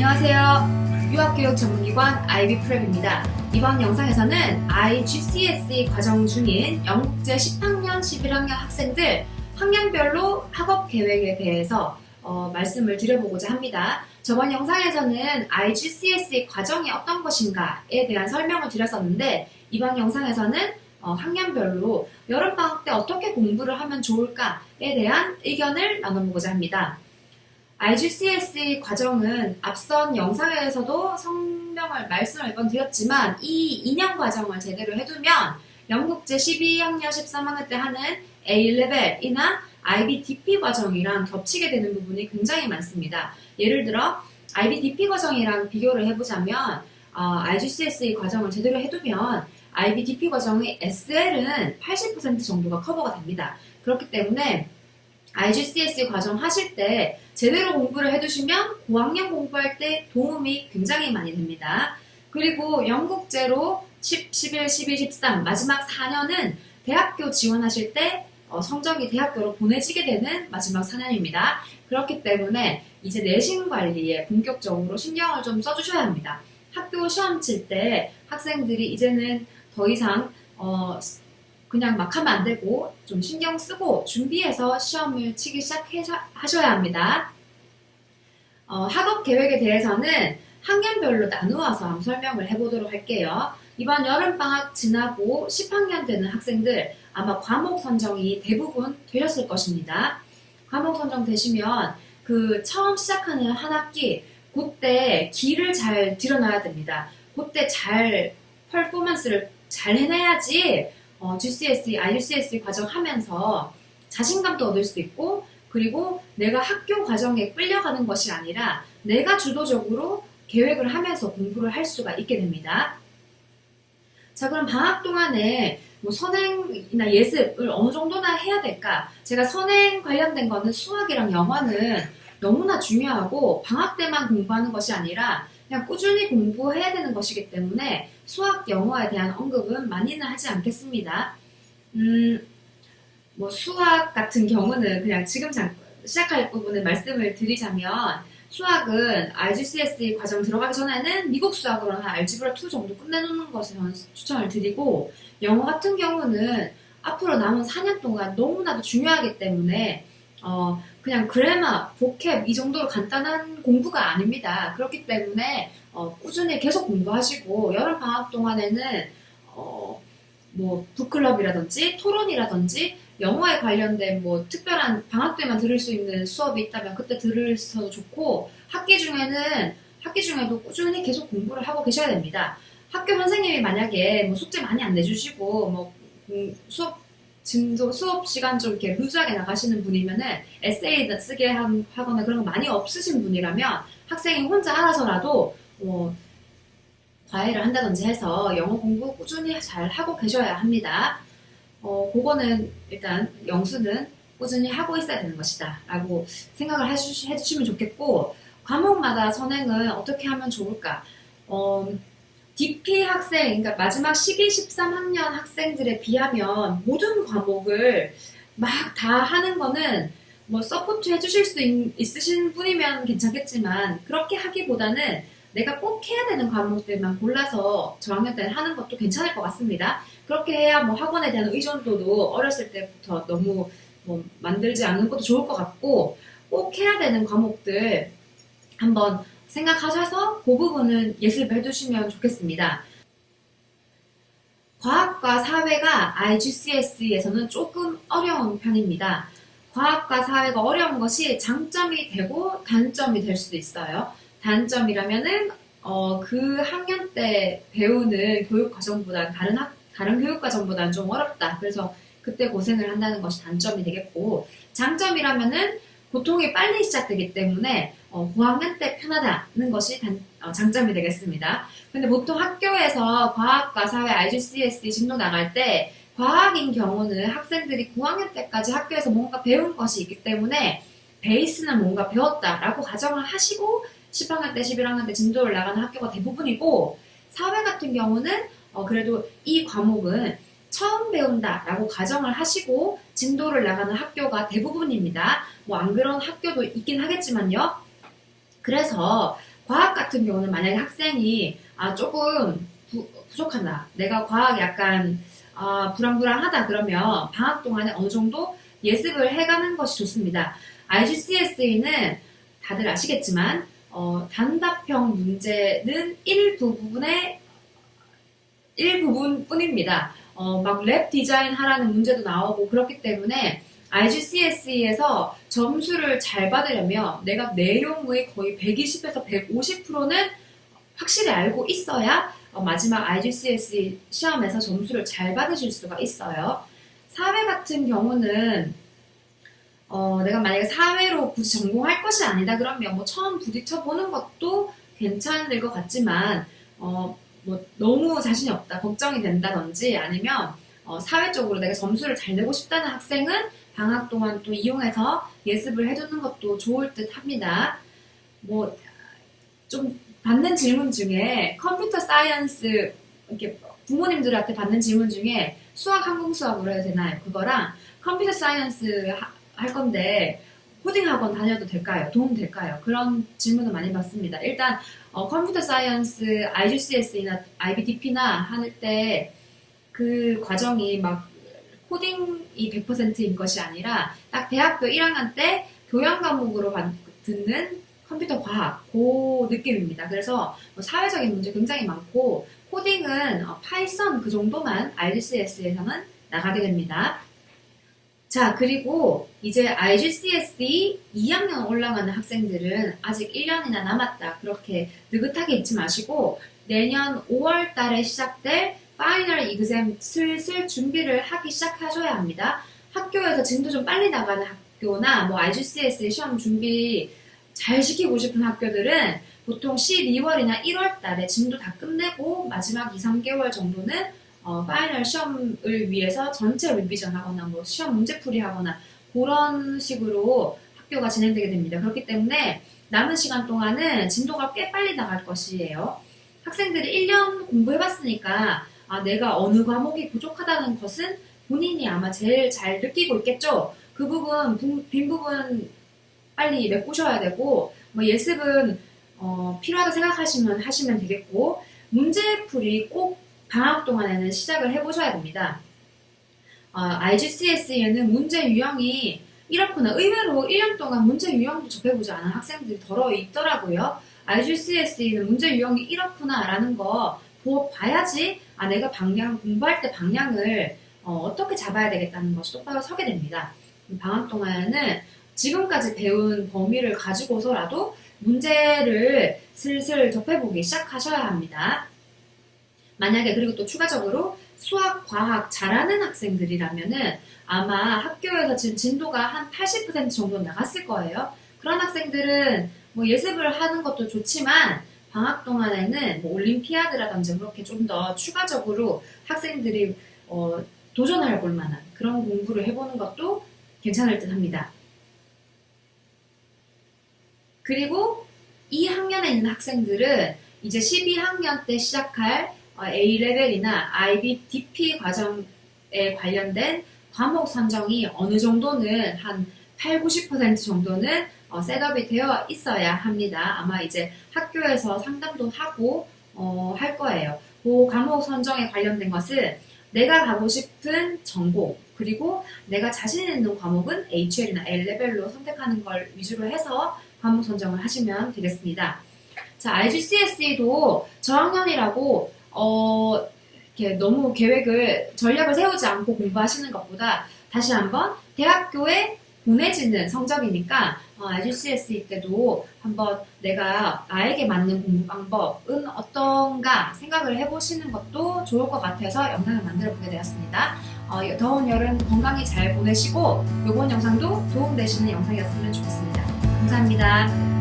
안녕하세요. 유학교육 전문기관 IB프랩입니다. 이번 영상에서는 IGCSE 과정 중인 영국제 10학년, 11학년 학생들 학년별로 학업 계획에 대해서 말씀을 드려보고자 합니다. 저번 영상에서는 IGCSE 과정이 어떤 것인가에 대한 설명을 드렸었는데 이번 영상에서는 학년별로 여름방학 때 어떻게 공부를 하면 좋을까에 대한 의견을 나눠보고자 합니다. IGCSE 과정은 앞선 영상에서도 말씀을 몇 번 드렸지만 이 2년 과정을 제대로 해두면 영국제 12학년, 13학년 때 하는 A-레벨이나 IBDP 과정이랑 겹치게 되는 부분이 굉장히 많습니다. 예를 들어 IBDP 과정이랑 비교를 해보자면 IGCSE 과정을 제대로 해두면 IBDP 과정의 SL은 80% 정도가 커버가 됩니다. 그렇기 때문에 IGCSE 과정 하실 때 제대로 공부를 해두시면 고학년 공부할 때 도움이 굉장히 많이 됩니다. 그리고 영국제로 10, 11, 12, 13 마지막 4년은 대학교 지원하실 때 성적이 대학교로 보내지게 되는 마지막 4년입니다. 그렇기 때문에 이제 내신 관리에 본격적으로 신경을 좀 써주셔야 합니다. 학교 시험 칠 때 학생들이 이제는 더 이상 그냥 막 하면 안 되고 좀 신경 쓰고 준비해서 시험을 치기 시작하셔야 합니다. 학업 계획에 대해서는 학년별로 나누어서 한번 설명을 해보도록 할게요. 이번 여름방학 지나고 10학년 되는 학생들 아마 과목 선정이 대부분 되셨을 것입니다. 과목 선정 되시면 그 처음 시작하는 한 학기 그때 기를 잘 들여놔야 됩니다. 그때 잘 퍼포먼스를 잘 해내야지 GCSE, IGCSE 과정 하면서 자신감도 얻을 수 있고 그리고 내가 학교 과정에 끌려가는 것이 아니라 내가 주도적으로 계획을 하면서 공부를 할 수가 있게 됩니다. 자, 그럼 방학 동안에 뭐 선행이나 예습을 어느 정도나 해야 될까? 제가 선행 관련된 거는 수학이랑 영어는 너무나 중요하고 방학 때만 공부하는 것이 아니라 그냥 꾸준히 공부해야 되는 것이기 때문에 수학, 영어에 대한 언급은 많이는 하지 않겠습니다. 뭐 수학 같은 경우는 그냥 지금 시작할 부분을 말씀을 드리자면 수학은 IGCSE 과정 들어가기 전에는 미국 수학으로 한 알지브라 2 정도 끝내놓는 것을 저는 추천을 드리고 영어 같은 경우는 앞으로 남은 4년 동안 너무나도 중요하기 때문에 그냥 그래마, 보캡 이 정도로 간단한 공부가 아닙니다. 그렇기 때문에 꾸준히 계속 공부하시고 여름방학 동안에는 뭐 북클럽이라든지 토론이라든지 영어에 관련된 뭐 특별한 방학 때만 들을 수 있는 수업이 있다면 그때 들으셔도 좋고 학기 중에도 꾸준히 계속 공부를 하고 계셔야 됩니다. 학교 선생님이 만약에 뭐 숙제 많이 안 내주시고 뭐 수업 시간 좀 이렇게 루즈하게 나가시는 분이면은 에세이 쓰게 하거나 그런 거 많이 없으신 분이라면 학생이 혼자 알아서라도 과외를 한다든지 해서 영어 공부 꾸준히 잘 하고 계셔야 합니다. 그거는 일단 영수는 꾸준히 하고 있어야 되는 것이다 라고 생각을 해주시면 좋겠고 과목마다 선행은 어떻게 하면 좋을까? DP 학생, 그러니까 마지막 12, 13학년 학생들에 비하면 모든 과목을 막 다 하는 거는 뭐 서포트 해주실 수 있으신 분이면 괜찮겠지만 그렇게 하기보다는 내가 꼭 해야 되는 과목들만 골라서 저학년 때는 하는 것도 괜찮을 것 같습니다. 그렇게 해야 뭐 학원에 대한 의존도도 어렸을 때부터 너무 만들지 않는 것도 좋을 것 같고 꼭 해야 되는 과목들 한번 생각하셔서 그 부분은 예습을 해두시면 좋겠습니다. 과학과 사회가 IGCSE에서는 조금 어려운 편입니다. 과학과 사회가 어려운 것이 장점이 되고 단점이 될 수도 있어요. 단점이라면은 그 학년 때 배우는 교육 과정보다 다른 교육 과정보다는 좀 어렵다. 그래서 그때 고생을 한다는 것이 단점이 되겠고 장점이라면은 고통이 빨리 시작되기 때문에 고학년 때 편하다는 것이 장점이 되겠습니다. 근데 보통 학교에서 과학과 사회 IGCSE 진도 나갈 때 과학인 경우는 학생들이 9학년 때까지 학교에서 뭔가 배운 것이 있기 때문에 베이스는 뭔가 배웠다라고 가정을 하시고 10학년 때, 11학년 때 진도를 나가는 학교가 대부분이고 사회 같은 경우는 그래도 이 과목은 처음 배운다라고 가정을 하시고 진도를 나가는 학교가 대부분입니다. 뭐 안 그런 학교도 있긴 하겠지만요. 그래서 과학 같은 경우는 만약에 학생이 조금 부족하다. 내가 과학이 약간 불안불안하다 그러면 방학 동안에 어느 정도 예습을 해가는 것이 좋습니다. IGCSE는 다들 아시겠지만 단답형 문제는 일부분뿐입니다. 막 랩 디자인 하라는 문제도 나오고 그렇기 때문에 IGCSE에서 점수를 잘 받으려면 내가 내용의 거의 120에서 150%는 확실히 알고 있어야 마지막 IGCSE 시험에서 점수를 잘 받으실 수가 있어요. 사회 같은 경우는 내가 만약에 사회로 굳이 전공할 것이 아니다 그러면 뭐 처음 부딪혀 보는 것도 괜찮을 것 같지만 뭐 너무 자신이 없다, 걱정이 된다든지 아니면 사회 쪽으로 내가 점수를 잘 내고 싶다는 학생은 방학 동안 또 이용해서 예습을 해두는 것도 좋을 듯 합니다. 뭐 좀 받는 질문 중에 컴퓨터 사이언스 이렇게 부모님들한테 받는 질문 중에 수학 항공 수학으로 해도 되나요? 그거랑 컴퓨터 사이언스 할 건데 코딩 학원 다녀도 될까요? 도움 될까요? 그런 질문을 많이 받습니다. 일단 컴퓨터 사이언스 IGCSE나 IBDP나 할 때 그 과정이 막 코딩이 100%인 것이 아니라 딱 대학교 1학년 때 교양 과목으로 듣는 컴퓨터 과학 그 느낌입니다. 그래서 사회적인 문제 굉장히 많고 코딩은 파이썬 그 정도만 IGCSE에서는 나가게 됩니다. 자, 그리고 이제 IGCSE 2학년 올라가는 학생들은 아직 1년이나 남았다. 그렇게 느긋하게 있지 마시고 내년 5월 달에 시작될 파이널 이그잼 슬슬 준비를 하기 시작하셔야 합니다. 학교에서 진도 좀 빨리 나가는 학교나 뭐 IGCSE 시험 준비 잘 시키고 싶은 학교들은 보통 12월이나 1월 달에 진도 다 끝내고 마지막 2, 3개월 정도는 파이널 시험을 위해서 전체 리비전 하거나 뭐 시험 문제풀이 하거나 그런 식으로 학교가 진행되게 됩니다. 그렇기 때문에 남은 시간 동안은 진도가 꽤 빨리 나갈 것이에요. 학생들이 1년 공부해봤으니까 내가 어느 과목이 부족하다는 것은 본인이 아마 제일 잘 느끼고 있겠죠. 그 부분, 빈 부분 빨리 메꾸셔야 되고 뭐 예습은 필요하다 생각하시면 하시면 되겠고 문제풀이 꼭 방학 동안에는 시작을 해보셔야 됩니다. IGCSE에는 문제 유형이 이렇구나. 의외로 1년 동안 문제 유형도 접해보지 않은 학생들이 더러 있더라고요. IGCSE는 문제 유형이 이렇구나 라는 거 봐야지 내가 공부할 때 방향을 어떻게 잡아야 되겠다는 것이 똑바로 서게 됩니다. 방학 동안에는 지금까지 배운 범위를 가지고서라도 문제를 슬슬 접해보기 시작하셔야 합니다. 만약에 그리고 또 추가적으로 수학, 과학 잘하는 학생들이라면은 아마 학교에서 지금 진도가 한 80% 정도 나갔을 거예요. 그런 학생들은 뭐 예습을 하는 것도 좋지만 방학 동안에는 뭐 올림피아드라든지 그렇게 좀 더 추가적으로 학생들이 도전할 볼 만한 그런 공부를 해보는 것도 괜찮을 듯 합니다. 그리고 2학년에 있는 학생들은 이제 12학년 때 시작할 A레벨이나 IBDP 과정에 관련된 과목 선정이 어느 정도는 한 8, 90% 정도는 셋업이 되어 있어야 합니다. 아마 이제 학교에서 상담도 하고 할 거예요. 그 과목 선정에 관련된 것은 내가 가고 싶은 전공 그리고 내가 자신 있는 과목은 HL이나 L레벨로 선택하는 걸 위주로 해서 과목 선정을 하시면 되겠습니다. 자, IGCSE도 저학년이라고 이렇게 너무 전략을 세우지 않고 공부하시는 것보다 다시 한번 대학교에 보내지는 성적이니까 IGCSE 때도 한번 내가 나에게 맞는 공부 방법은 어떤가 생각을 해보시는 것도 좋을 것 같아서 영상을 만들어 보게 되었습니다. 더운 여름 건강히 잘 보내시고 이번 영상도 도움되시는 영상이었으면 좋겠습니다. 감사합니다.